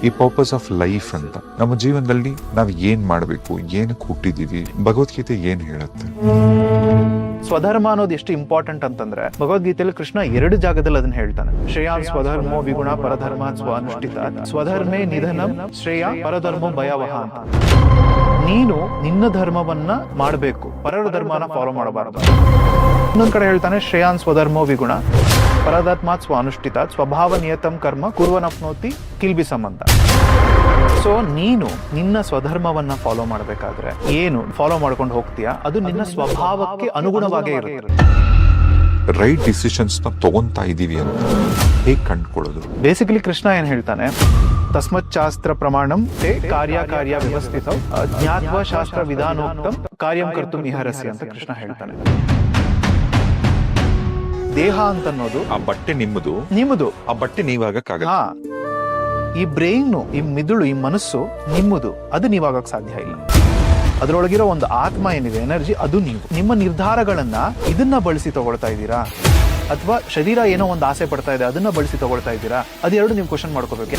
ಈ purpose of life ಅಂತ. ನಮ್ಮ ಜೀವನದಲ್ಲಿ ನಾವು ಏನ್ ಮಾಡ್ಬೇಕು, ಏನಕ್ಕೆ ಹುಟ್ಟಿದೀವಿ, ಭಗವದ್ಗೀತೆ ಏನ್ ಹೇಳುತ್ತೆ. ಸ್ವಧರ್ಮ ಅನ್ನೋದು ಎಷ್ಟು ಇಂಪಾರ್ಟೆಂಟ್ ಅಂತಂದ್ರೆ ಭಗವದ್ಗೀತೆಯಲ್ಲಿ ಕೃಷ್ಣ 2 ಜಾಗದಲ್ಲಿ ಅದನ್ನ ಹೇಳ್ತಾನೆ. ಶ್ರೇಯಾನ್ ಸ್ವಧರ್ಮೋ ವಿಗುಣ ಪರಧರ್ಮ ಸ್ವಾನುಷ್ಠಿತ ಸ್ವಧರ್ಮೇ ನಿಧನಂ ಶ್ರೇಯ ಪರಧರ್ಮೋ ಭಯಾವಹ ಅಂತ. ನೀನು ನಿನ್ನ ಧರ್ಮವನ್ನ ಮಾಡಬೇಕು, ಪರರ ಧರ್ಮನ ಫಾಲೋ ಮಾಡಬಾರದು. ಇನ್ನೊಂದ್ ಕಡೆ ಹೇಳ್ತಾನೆ ಶ್ರೇಯಾನ್ ಸ್ವಧರ್ಮೋ ವಿಗುಣ ಪರಧರ್ಮಾತ್ ಸ್ವಾನುಷ್ಠಿತ ಸ್ವಭಾವ ನಿಯತಂ ಕರ್ಮ ಕುರ್ವನಪ್ನೋತಿ ಕಿಲ್ಬಿಸಂ ಅಂತ. ಸೊ ನೀನು ನಿನ್ನ ಸ್ವಧರ್ಮವನ್ನ ಫಾಲೋ ಮಾಡಬೇಕಾದ್ರೆ ಏನು ಫಾಲೋ ಮಾಡ್ಕೊಂಡು ಹೋಗ್ತೀಯಾ ಅದು ನಿನ್ನ ಸ್ವಭಾವಕ್ಕೆ ಅನುಗುಣವಾಗೇ ಇರುತ್ತೆ. ರೈಟ್ ಡಿಸಿಷನ್ಸ್ ನ ತಗೊಂತಾ ಇದೀವಿ ಅಂತ ಹೇಗ್ ಕಂಡುಕೊಳ್ಳೋದು? ಬೇಸಿಕಲಿ ಕೃಷ್ಣ ಏನ್ ಹೇಳ್ತಾನೆ, ತಸ್ಮತ್ ಶಾಸ್ತ್ರ ಪ್ರಮಾಣಂ ತೇ ಕಾರ್ಯ ವ್ಯವಸ್ಥಿತ ಜ್ಞಾತ್ವ ಶಾಸ್ತ್ರ ವಿಧಾನೋಕ್ತಂ ಕಾರ್ಯಂ ಕರ್ತುಂ ಇಹರಸಿ ಅಂತ ಕೃಷ್ಣ ಹೇಳ್ತಾನೆ. ದೇಹ ಅಂತನ್ನೋದು ಆ ಬಟ್ಟೆ ನಿಮ್ಮದು, ಆ ಬಟ್ಟೆ ನೀವಾಗಕ್ಕಾಗಲ್ಲ. ಈ ಬ್ರೈನ್, ಈ ಮಿದುಳು, ಈ ಮನಸ್ಸು ನಿಮ್ಮದು, ಅದು ನೀವಾಗಕ್ ಸಾಧ್ಯ ಇಲ್ಲ. ಅದರೊಳಗಿರೋ ಒಂದು ಆತ್ಮ ಏನಿದೆ, ಎನರ್ಜಿ, ಅದು ನೀವು. ನಿಮ್ಮ ನಿರ್ಧಾರಗಳನ್ನ ಇದನ್ನ ಬಳಸಿ ತಗೊಳ್ತಾ ಇದ್ದೀರಾ ಅಥವಾ ಶರೀರ ಏನೋ ಒಂದು ಆಸೆ ಪಡ್ತಾ ಇದೆ ಅದನ್ನ ಬಳಸಿ ತಗೊಳ್ತಾ ಇದ್ದೀರಾ? ಅದೆರಡು ನೀವು ಕ್ವಶನ್ ಮಾಡ್ಕೋಬೇಕು.